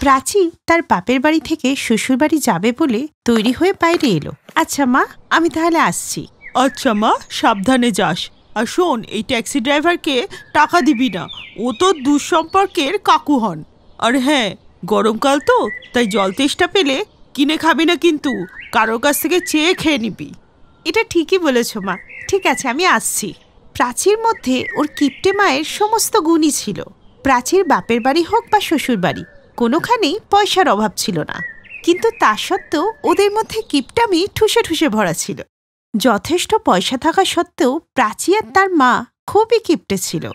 প্রাচী তার বাপের বাড়ি থেকে শ্বশুর বাড়ি যাবে বলে তৈরি হয়ে বাইরে এলো। আচ্ছা মা, আমি তাহলে আসছি। আচ্ছা মা, সাবধানে যাস। আর শোন, এই ট্যাক্সি ড্রাইভারকে টাকা দিবি না, ও তো দুঃসম্পর্কের কাকু হন। আর হ্যাঁ, গরমকাল তো, তাই জল তেষ্টা পেলে কিনে খাবি না, কিন্তু কারোর কাছ থেকে চেয়ে খেয়ে নিবি। এটা ঠিকই বলেছ মা। ঠিক আছে, আমি আসছি। প্রাচীর মধ্যে ওর কিপ্টে মায়ের সমস্ত গুণই ছিল। প্রাচীর বাপের বাড়ি হোক বা শ্বশুর বাড়ি, কোনোখানেই পয়সার অভাব ছিল না। কিন্তু তা সত্ত্বেও ওদের মধ্যে কিপটামি ঠুসে ঠুসে ভরা ছিল। যথেষ্ট পয়সা থাকা সত্ত্বেও প্রাচী আর তার মা খুবই কিপটে ছিল।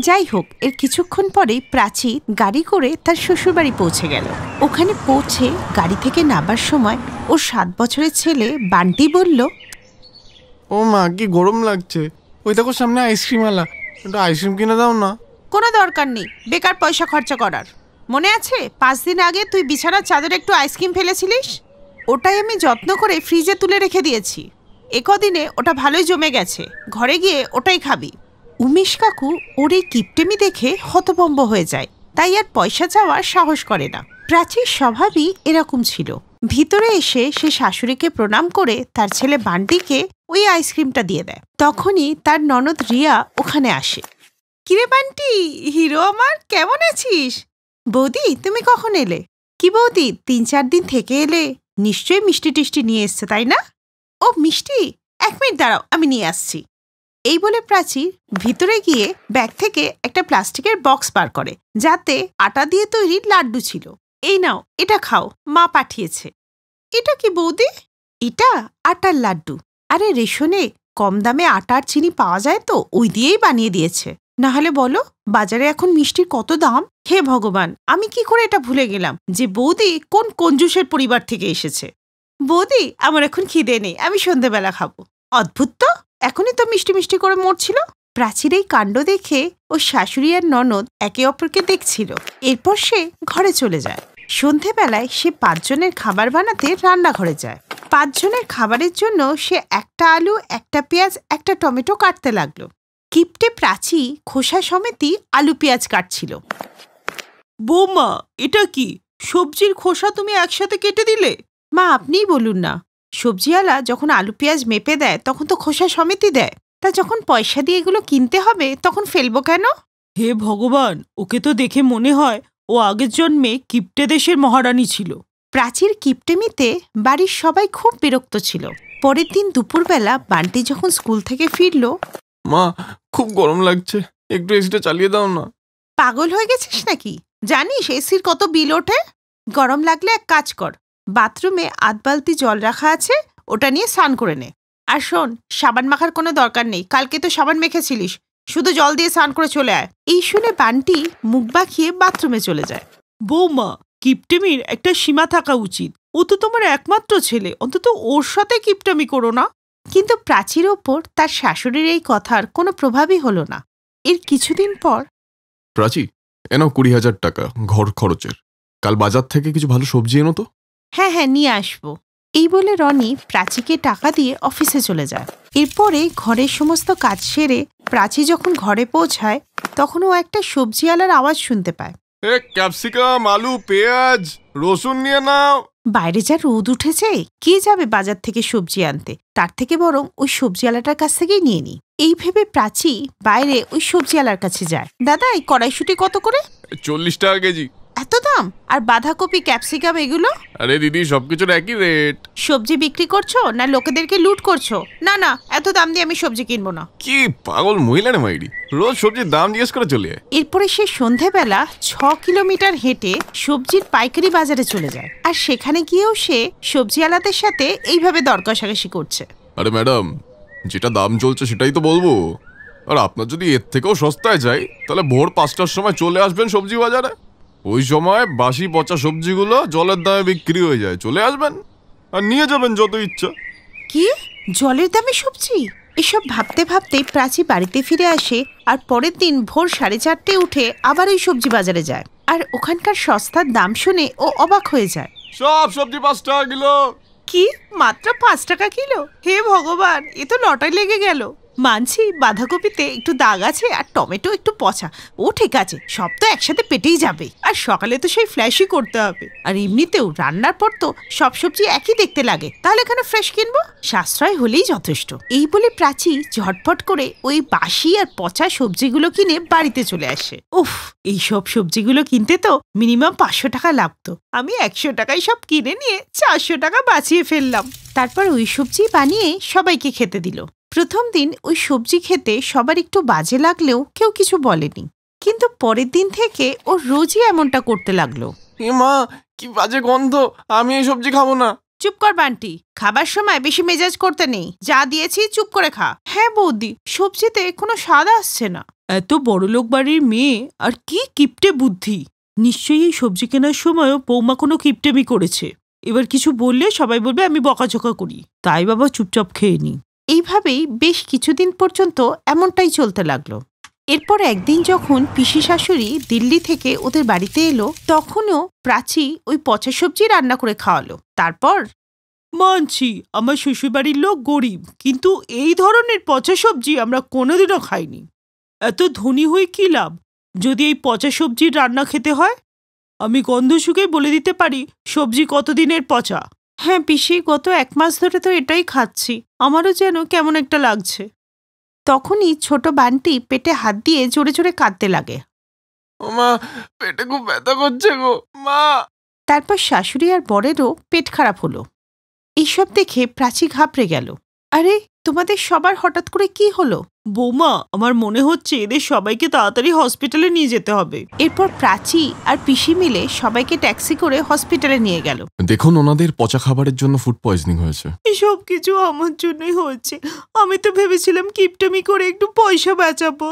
যাই হোক, এর কিছুক্ষণ পরেই প্রাচী গাড়ি করে তার শ্বশুরবাড়ি পৌঁছে গেল। ওখানে পৌঁছে গাড়ি থেকে নামার সময় ওর 7 বছরের ছেলে বান্টি বলল, ও মা, কি গরম লাগছে। ওই দেখো সামনে আইসক্রিম আলা, একটু আইসক্রিম কিনে দাও না। কোনো দরকার নেই বেকার পয়সা খরচা করার। মনে আছে 5 দিন আগে তুই বিছানার চাদরে একটু আইসক্রিম ফেলেছিলিস? ওটাই আমি যত্ন করে ফ্রিজে তুলে রেখে দিয়েছি। একদিনে ওটা ভালোই জমে গেছে, ঘরে গিয়ে ওটাই খাবি। উমেশ কাকু ওর এই কিপটেমি দেখে হতভম্ব হয়ে যায়, তাই আর পয়সা চাওয়ার সাহস করে না। প্রাচীর স্বভাবই এরকম ছিল। ভিতরে এসে সে শাশুড়িকে প্রণাম করে তার ছেলে বান্টিকে ওই আইসক্রিমটা দিয়ে দেয়। তখনই তার ননদ রিয়া ওখানে আসে। কিরে বান্টি, হিরো আমার, কেমন আছিস? বৌদি, তুমি কখন এলে? কি বৌদি, 3-4 দিন থেকে এলে? নিশ্চয়ই মিষ্টি টিষ্টি নিয়ে এসছে, তাই না? ও মিষ্টি, 1 মিনিট দাঁড়াও, আমি নিয়ে আসছি। এই বলে প্রাচী ভিতরে গিয়ে ব্যাগ থেকে একটা প্লাস্টিকের বক্স বার করে, যাতে আটা দিয়ে তৈরি লাড্ডু ছিল। এই নাও, এটা খাও, মা পাঠিয়েছে। এটা কি বৌদি? এটা আটার লাড্ডু। আরে রেশনে কম দামে আটা আর চিনি পাওয়া যায় তো, ওই দিয়েই বানিয়ে দিয়েছে। না হলে বলো, বাজারে এখন মিষ্টির কত দাম। হে ভগবান, আমি কি করে এটা ভুলে গেলাম যে বৌদি কোন কঞ্জুসের পরিবার থেকে এসেছে। বৌদি, আমার এখন খিদে নেই, আমি সন্ধেবেলা খাবো। অদ্ভুত তো, এখনই তো মিষ্টি মিষ্টি করে মরছিল। প্রাচীর এই কাণ্ড দেখে ও শাশুড়ি আর ননদ একে অপরকে দেখছিল। এরপর সে ঘরে চলে যায়। সন্ধেবেলায় সে 5 জনের খাবার বানাতে রান্নাঘরে যায়। 5 জনের খাবারের জন্য সে একটা আলু, একটা পেঁয়াজ, একটা টমেটো কাটতে লাগলো। কিপটে প্রাচী খোসা সমেতই আলু পেঁয়াজ কাটছিল। বৌমা, এটা কি? সবজির খোসা তুমি একসাথে কেটে দিলে? মা, আপনিই বলুন না। সবজিওয়ালা যখন আলু পেঁয়াজ মেপে দেয় তখন তো খোসা সমেতই দেয়। তা যখন পয়সা দিয়ে এগুলো কিনতে হবে তখন ফেলবো কেন? হে ভগবান, ওকে তো দেখে মনে হয় ও আগের জন্মে কিপ্টে দেশের মহারানী ছিল। প্রাচীর কিপটেমিতে বাড়ির সবাই খুব বিরক্ত ছিল। পরের দিন দুপুরবেলা বান্টি যখন স্কুল থেকে ফিরল, মা, খুব গরম লাগছে, একটু এসিটা চালিয়ে দাও না। পাগল হয়ে গেছিস নাকি? জানিস এসির কত বিল ওঠে? গরম লাগলে এক কাজ কর, বাথরুমে 8 বালতি জল রাখা আছে, ওটা নিয়ে স্নান করে নে। আর শোন, সাবান মাখার কোনো দরকার নেই, কালকে তো সাবান মেখেছিলিস, শুধু জল দিয়ে স্নান করে চলে আয়। এই শুনে বান্টি মুখ বাঁকিয়ে বাথরুমে চলে যায়। বৌমা, কিপটেমির একটা সীমা থাকা উচিত। ও তো তোমার একমাত্র ছেলে, অন্তত ওর সাথে কিপটামি করো না। কিন্তু প্রাচীর ওপর তার শাশুড়ির এই কথার কোনো প্রভাবই হলো না। এর কিছুদিন পর, প্রাচী, এনাও 20,000 টাকা ঘর খরচের। কাল বাজার থেকে কিছু ভালো সবজি এনো তো। হ্যাঁ হ্যাঁ, নিয়ে আসবো। এই বলে রনি প্রাচীকে টাকা দিয়ে অফিসে চলে যায়। এরপরে ঘরের সমস্ত কাজ সেরে প্রাচী যখন ঘরে পৌঁছায় তখন ও একটা সবজিওয়ালার আওয়াজ শুনতে পায়। ক্যাপসিকাম, আলু, পেঁয়াজ, রসুন নিয়ে নাও। বাইরে যা রোদ উঠেছে, কে যাবে বাজার থেকে সবজি আনতে? তার থেকে বরং ওই সবজিওয়ালাটার কাছ থেকেই নিয়ে নি। এই ভেবে প্রাচী বাইরে ওই সবজিওয়ালার কাছে যায়। দাদা, এই কড়াইশুঁটি কত করে? 40 টাকা কেজি। এত দাম? আর বাঁধাকপি, ক্যাপসিকাম এগুলো? আরে দিদি, সবকিছুর একই রেট। সবজি বিক্রি করছো না লোকেদেরকে লুট করছো? না না, এত দাম দিয়ে আমি সবজি কিনবো না। কি পাগল মহিলা রে মাইরি, রোজ সবজির দাম জিজ্ঞেস করে চলে যায়। এরপরে সে সন্ধেবেলা 6 কিলোমিটার হেঁটে সবজির পাইকারি বাজারে চলে যায়। আর সেখানে গিয়েও সে সবজিওয়ালাদের সাথে এইভাবে দর কষাকষি করছে। আরে ম্যাডাম, যেটা দাম চলছে সেটাই তো বলবো। আর আপনার যদি এর থেকেও সস্তায় যায় তাহলে ভোর 5টার সময় চলে আসবেন সবজি বাজারে। ওই সময় বাসি পচা সবজিগুলো জলের দামে বিক্রি হয়ে যায়, চলে আসবেন আর নিয়ে যাবেন যত ইচ্ছা। কি, জলের দামে সবজি? এসব ভাবতে ভাবতে প্রাচী বাড়িতে ফিরে আসে আর পরের দিন ভোর 4:30 উঠে আবার ওই সবজি বাজারে যায়। আর ওখানকার সস্তার দাম শুনে ও অবাক হয়ে যায়। সব সবজি 5 টাকা কিলো। কি, মাত্র 5 টাকা কিলো? হে ভগবান, এ তো লটারি লেগে গেল। মানছি বাঁধাকপিতে একটু দাগ আছে আর টমেটো একটু পচা, ও ঠিক আছে, সব তো একসাথে পেটেই যাবে। আর সকালে তো সেই ফ্ল্যাশই করতে হবে, আর এমনিতেও রান্নার পর তো সব সবজি একই দেখতে লাগে, তাহলে এখানে ফ্রেশ কিনবো, সাশ্রয় হলেই যথেষ্ট। এই বলে প্রাচী ঝটপট করে ওই বাসি আর পচা সবজিগুলো কিনে বাড়িতে চলে আসে। উফ, এই সব সবজিগুলো কিনতে তো মিনিমাম 500 টাকা লাগতো, আমি 100 টাকায় সব কিনে নিয়ে 400 টাকা বাঁচিয়ে ফেললাম। তারপর ওই সবজি বানিয়ে সবাইকে খেতে দিল। প্রথম দিন ওই সবজি খেতে সবার একটু বাজে লাগলেও কেউ কিছু বলেনি, কিন্তু পরের দিন থেকে ও রোজই এমনটা করতে লাগলো। মা, কি বাজে গন্ধ, আমি এই সবজি খাবো না। চুপ কর বান্টি, খাবার সময় বেশি মেজাজ করতে নেই, যা দিয়েছি চুপ করে খা। হ্যাঁ বৌদি, সবজিতে কোনো স্বাদ আসছে না। এত বড়লোক বাড়ির মেয়ে আর কি কিপটে বুদ্ধি! নিশ্চয়ই এই সবজি কেনার সময়ও বৌমা কোনো কিপটেমি করেছে। এবার কিছু বললে সবাই বলবে আমি বকাঝকা করি, তাই বাবা চুপচাপ খেয়ে নি। এইভাবেই বেশ কিছুদিন পর্যন্ত এমনটাই চলতে লাগলো। এরপর একদিন যখন পিসি শাশুড়ি দিল্লি থেকে ওদের বাড়িতে এলো, তখনও প্রাচী ওই পচা সবজি রান্না করে খাওয়ালো। তারপর মানছি আমার শ্বশুরবাড়ির লোক গরিব, কিন্তু এই ধরনের পচা সবজি আমরা কোনোদিনও খাইনি। এত ধনী হয়ে কি লাভ যদি এই পচা সবজির রান্না খেতে হয়? আমি গন্ধ শুকে বলে দিতে পারি সবজি কতদিনের পচা। হ্যাঁ পিসি, গত 1 মাস ধরে তো এটাই খাচ্ছি, আমারও যেন কেমন একটা লাগছে। তখনই ছোট বান্টি পেটে হাত দিয়ে জোরে জোরে কাঁদতে লাগে। ও মা, পেটে খুব ব্যথা করছে গো মা। তারপর শাশুড়ি আর বরেরও পেট খারাপ হলো। এইসব দেখে প্রাচী ঘাবড়ে গেল। আরে, তোমাদের সবার হঠাৎ করে কি হলো? বৌমা, আমার মনে হচ্ছে এদের সবাইকে তাড়াতাড়ি হসপিটালে নিয়ে যেতে হবে। এরপর প্রাচী আর পিসি মিলে সবাইকে ট্যাক্সি করে হসপিটালে নিয়ে গেল। দেখুন, ওনাদের পচা খাবারের জন্য ফুড পয়জনিং হয়েছে। এসব কিছু আমার জন্যই হচ্ছে। আমি তো ভেবেছিলাম কিপটামি করে একটু পয়সা বাঁচাবো,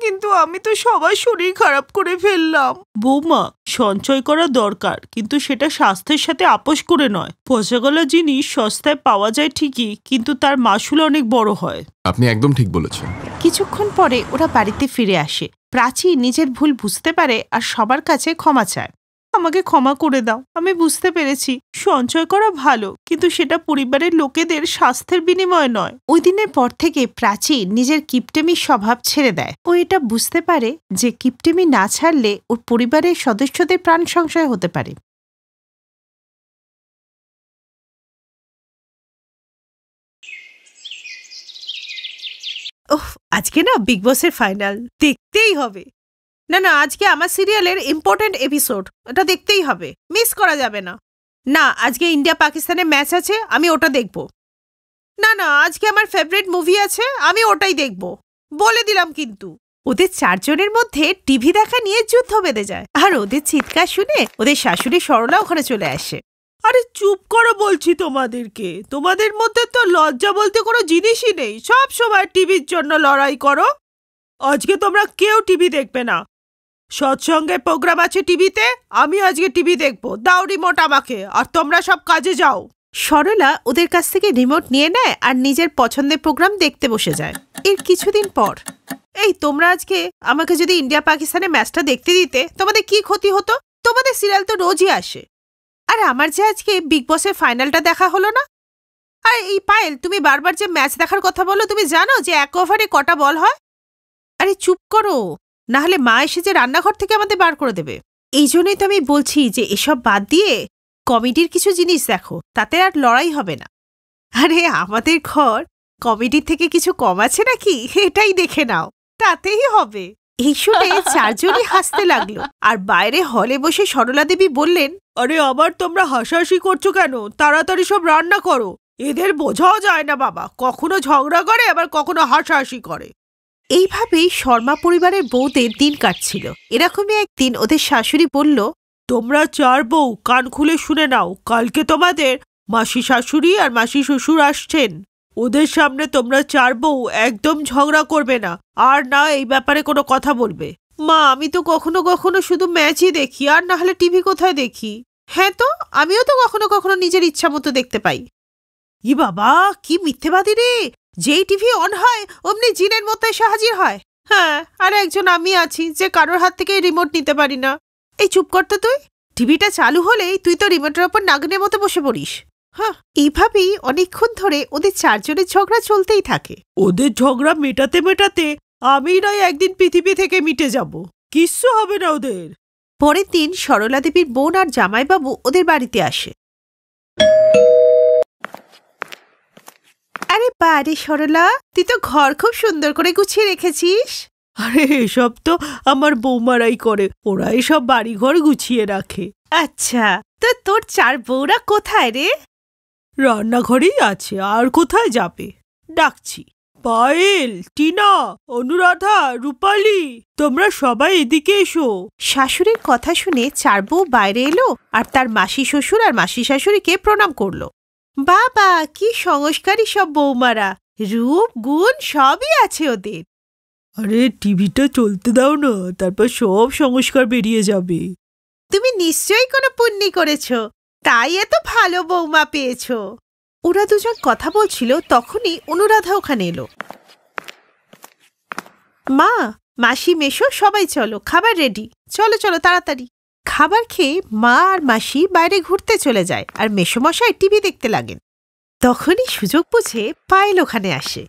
কিন্তু আমি তো সবার শরীর খারাপ করে ফেললাম। বৌমা, সঞ্চয় করা দরকার, কিন্তু সেটা স্বাস্থ্যের সাথে আপোষ করে নয়। পচাগলা জিনিস সস্তায় পাওয়া যায় ঠিকই, কিন্তু তার মাসুল অনেক বড় হয়। আপনি একদম ঠিক বলেছেন। কিছুক্ষণ পরে ওরা বাড়িতে ফিরে আসে। প্রাচী নিজের ভুল বুঝতে পারে আর সবার কাছে ক্ষমা চায়। আমাকে ক্ষমা করে দাও, আমি বুঝতে পেরেছি সঞ্চয় করা ভালো, কিন্তু সেটা পরিবারের লোকেদের স্বাস্থ্যের বিনিময়ে নয়। ওই দিনের পর থেকে প্রাচী নিজের কিপটেমির স্বভাব ছেড়ে দেয়। ও এটা বুঝতে পারে যে কিপটেমি না ছাড়লে ওর পরিবারের সদস্যদের প্রাণ সংশয় হতে পারে। ওহ, আজকে না বিগ বসের ফাইনাল দেখতেই হবে। না না, আজকে আমার সিরিয়ালের ইম্পর্টেন্ট এপিসোড, ওটা দেখতেই হবে, মিস করা যাবে না। না, আজকে ইন্ডিয়া পাকিস্তানের ম্যাচ আছে, আমি ওটা দেখব। না না, আজকে আমার ফেভারিট মুভি আছে, আমি ওটাই দেখব, বলে দিলাম। কিন্তু ওদের 4 জনের মধ্যে টিভি দেখা নিয়ে যুদ্ধ বেঁধে যায়, আর ওদের চিৎকার শুনে ওদের শাশুড়ি সরলা ওখানে চলে আসে। আরে চুপ করো বলছি তোমাদেরকে, তোমাদের মধ্যে তো লজ্জা বলতে কোনো জিনিসই নেই, সব সময় টিভির জন্য লড়াই করো। আজকে তোমরা কেউ টিভি দেখবে না, সৎসঙ্গের প্রোগ্রাম আছে টিভিতে, আমি আজকে টিভি দেখবো, দাও রিমোট আমাকে, আর তোমরা সব কাজে যাও। সরলা ওদের কাছ থেকে রিমোট নিয়ে নেয় আর নিজের পছন্দের প্রোগ্রাম দেখতে বসে যায়। এর কিছুদিন পর, এই তোমরা আজকে আমাকে যদি ইন্ডিয়া পাকিস্তানের ম্যাচটা দেখতে দিতে, তোমাদের কি ক্ষতি হতো? তোমাদের সিরিয়াল তো রোজই আসে। আর আমার যে আজকে বিগ বসের ফাইনালটা দেখা হলো না। আর এই পায়েল, তুমি বারবার যে ম্যাচ দেখার কথা বলো, তুমি জানো যে 1 ওভারে কটা বল হয়? আরে চুপ করো, না হলে মা এসে যে রান্নাঘর থেকে আমাদের বার করে দেবে। এই জন্যই তো আমি বলছি যে এসব বাদ দিয়ে কমেডির কিছু জিনিস দেখো, তাতে আর লড়াই হবে না। আরে আমাদের ঘর কমেডির থেকে কিছু কম আছে নাকি? এটাই দেখে নাও, তাতেই হবে। এই শুনে 4 জনই হাসতে লাগলো। আর বাইরে হলে বসে সরলা দেবী বললেন, আরে আবার তোমরা হাসাহাসি করছো কেন? তাড়াতাড়ি সব রান্না করো। এদের বোঝাও যায় না বাবা, কখনো ঝগড়া করে আবার কখনো হাসাহাসি করে। এইভাবেই শর্মা পরিবারের বউদের দিন কাটছিল। এরকমই একদিন ওদের শাশুড়ি বলল, তোমরা 4 বউ কান খুলে শুনে নাও, কালকে তোমাদের মাসি শাশুড়ি আর মাসি শ্বশুর আসছেন। ওদের সামনে তোমরা 4 বউ একদম ঝগড়া করবে না, আর না এই ব্যাপারে কোনো কথা বলবে। মা, আমি তো কখনো কখনো শুধু ম্যাচই দেখি, আর না হলে টিভি কোথায় দেখি। হ্যাঁ তো, আমিও তো কখনো কখনো নিজের ইচ্ছা মতো দেখতে পাই। ই বাবা, কি মিথ্যেবাদী রে! যেই টিভি অন হয় অমনি জিনের মতো এসে হাজির হয়। হ্যাঁ, আর একজন আমি আছি যে কারোর হাত থেকে রিমোট নিতে পারি না। এই চুপ কর তো তুই। টিভিটা চালু হলেই তুই তো রিমোটের ওপর নাগনের মতো বসে পড়িস। হ্যাঁ, এইভাবেই অনেকক্ষণ ধরে ওদের চারজনের ঝগড়া চলতেই থাকে। ওদের ঝগড়া মেটাতে মেটাতে আমি নয় একদিন পৃথিবী থেকে মিটে যাব, কিচ্ছু হবে না ওদের। পরের দিন সরলা দেবীর বোন আর জামাইবাবু ওদের বাড়িতে আসে। আরে বারে সরলা, তুই তো ঘর খুব সুন্দর করে গুছিয়ে রেখেছিস। আরে এসব তো আমার বৌমারাই করে, ওরা এসব বাড়িঘর গুছিয়ে রাখে। আচ্ছা, তো তোর চার বউরা কোথায় রে? রান্নাঘরেই আছে, আর কোথায় যাবে? ডাকছি। পায়েল, টিনা, অনুরাধা, রূপালী, তোমরা সবাই এদিকে এসো। শাশুড়ির কথা শুনে চার বউ বাইরে এলো আর তার মাসি শ্বশুর আর মাসি শাশুড়িকে প্রণাম করলো। বাবা, কি সংস্কারী সব বৌমারা, রূপ গুণ সবই আছে ওদের। আরে টিভিটা চলতে দাও না, তারপর সব সংস্কার বেরিয়ে যাবে। তুমি নিশ্চয়ই কোনো পুণ্যি করেছ, তাই এত ভালো বৌমা পেয়েছ। ওরা দুজন কথা বলছিল, তখনই অনুরাধা ওখানে এলো। মা, মাসি, মেশো, সবাই চলো, খাবার রেডি, চলো চলো তাড়াতাড়ি। খাবার খেয়ে মা আর মাসি বাইরে ঘুরতে চলে যায় আর মেশোমশাই টিভি দেখতে লাগেন। তখনই সুযোগ বুঝে পায়েল ওখানে আসে।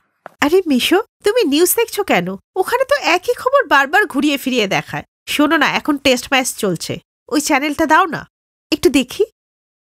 আরে মেশো, তুমি নিউজ দেখছো কেন? ওখানে তো একই খবর বারবার ঘুরিয়ে ফিরিয়ে দেখায়। শোনো না, এখন টেস্ট ম্যাচ চলছে, ওই চ্যানেলটা দাও না, একটু দেখি।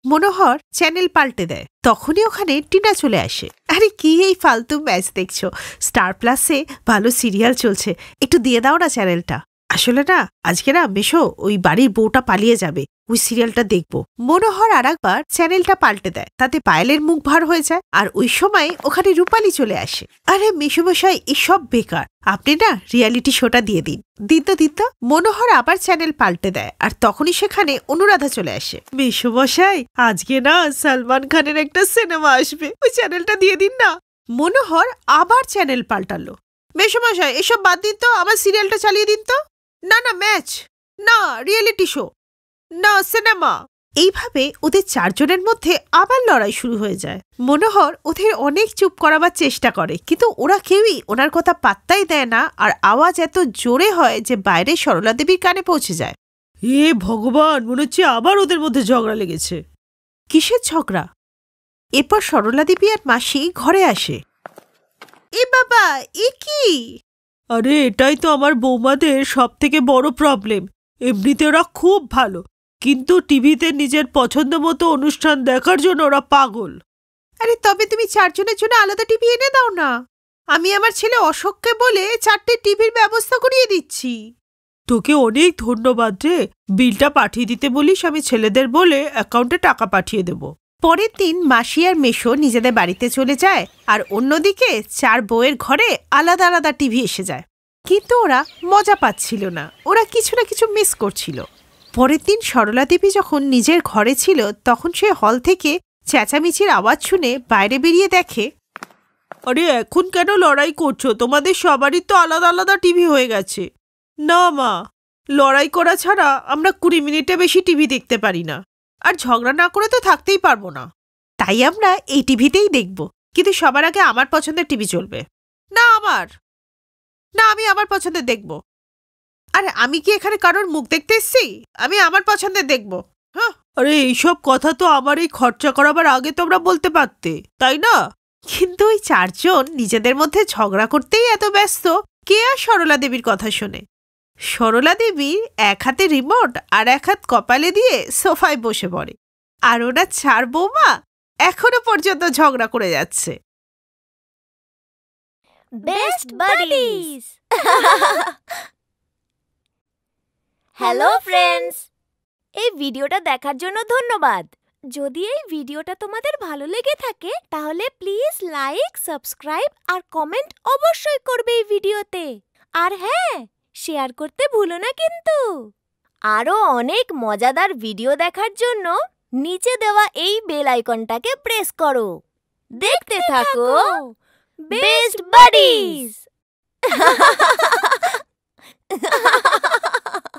মনোহর চ্যানেল পাল্টে দেয়। তখনই ওখানে টিনা চলে আসে। আরে কি এই ফালতু ম্যাচ দেখছো? স্টার প্লাসে ভালো সিরিয়াল চলছে, একটু দিয়ে দাও না চ্যানেলটা। আসলে না, আজকে না মেশো ওই বাড়ির বউটা পালিয়ে যাবে, ওই সিরিয়ালটা দেখবো। মনোহর আর একবার চ্যানেলটা পাল্টে দেয়, তাতে পায়েলের মুখ ভার হয়ে যায়। আর ওই সময় ওখানে রূপালী চলে আসে। আরে মেশোমশাই, এসব বেকার, আপনি না রিয়ালিটি শোটা দিয়ে দিন। দিত মনোহর আবার চ্যানেল পাল্টে দেয় আর তখনই সেখানে অনুরাধা চলে আসে। মেশোমশাই, আজকে না সালমান খানের একটা সিনেমা আসবে, ওই চ্যানেলটা দিয়ে দিন না। মনোহর আবার চ্যানেল পাল্টালো। মেশোমশাই, এসব বাদ দিন তো, আমার সিরিয়ালটা চালিয়ে দিন তো। না না, ম্যাচ না, রিয়েলিটি শো না, সিনেমা। এইভাবে ওদের চারজনের মধ্যে আবার লড়াই শুরু হয়ে যায়। মনোহর ওদের অনেক চুপ করাবার চেষ্টা করে, কিন্তু ওরা কেউই ওনার কথা পাত্তাই দেয় না। আর আওয়াজ এত জোরে হয় যে বাইরে সরলা দেবীর কানে পৌঁছে যায়। এ ভগবান, মনে হচ্ছে আবার ওদের মধ্যে ঝগড়া লেগেছে। কিসের ঝগড়া? এরপর সরলা দেবী আর মাসি ঘরে আসে। এ বাবা, এ কি? আরে এটাই তো আমার বৌমাদের সব থেকে বড় প্রবলেম। এমনিতে ওরা খুব ভালো, কিন্তু টিভিতে নিজের পছন্দ মতো অনুষ্ঠান দেখার জন্য ওরা পাগল। আরে তবে তুমি চারজনের জন্য আলাদা টিভি এনে দাও না। আমি আমার ছেলে অশোককে বলে 4টে টিভির ব্যবস্থা করিয়ে দিচ্ছি। তোকে অনেক ধন্যবাদ রে, বিলটা পাঠিয়ে দিতে বলিস, আমি ছেলেদের বলে অ্যাকাউন্টে টাকা পাঠিয়ে দেব। পরের দিন মাসি আর মেশো নিজেদের বাড়িতে চলে যায় আর অন্যদিকে চার বউয়ের ঘরে আলাদা আলাদা টিভি এসে যায়। কিন্তু ওরা মজা পাচ্ছিল না, ওরা কিছু না কিছু মিস করছিল। পরের দিন সরলা দেবী যখন নিজের ঘরে ছিল, তখন সে হল থেকে চেঁচামেচির আওয়াজ শুনে বাইরে বেরিয়ে দেখে। আরে এখন কেন লড়াই করছো? তোমাদের সবারই তো আলাদা আলাদা টিভি হয়ে গেছে। না মা, লড়াই করা ছাড়া আমরা 20 মিনিটে বেশি টিভি দেখতে পারি না, আর ঝগড়া না করে তো থাকতেই পারবো না। তাই আমরা এই টিভিতেই দেখব, কিন্তু সবার আগে আমার পছন্দের টিভি চলবে। না আমি আমার পছন্দের দেখব। আরে আমি কি এখানে কারোর মুখ দেখতে এসছি? আমি আমার পছন্দের দেখব। হ্যাঁ, আরে এইসব কথা তো আমার এই খরচা করাবার আগে তোমরা বলতে পারতে, তাই না? কিন্তু ওই চারজন নিজেদের মধ্যে ঝগড়া করতেই এত ব্যস্ত, কে আর সরলা দেবীর কথা শোনে। সরলা দেবী এক হাতে রিমোট আর এক হাত কপালে দিয়ে সোফায় বসে পড়ে। আর ওরা চার বৌমা এখনো পর্যন্ত ঝগড়া করে যাচ্ছে। Best buddies. হ্যালো ফ্রেন্ডস, এই ভিডিওটা দেখার জন্য ধন্যবাদ। যদি এই ভিডিওটা তোমাদের ভালো লেগে থাকে তাহলে প্লিজ লাইক, সাবস্ক্রাইব আর কমেন্ট অবশ্যই করবে এই ভিডিওতে। আর হ্যাঁ, শেয়ার করতে ভুলো না কিন্তু। আরো অনেক মজাদার ভিডিও দেখার জন্য নিচে দেওয়া এই বেল আইকনটাকে প্রেস করো। দেখতে থাকো বেস্ট বাডিজ।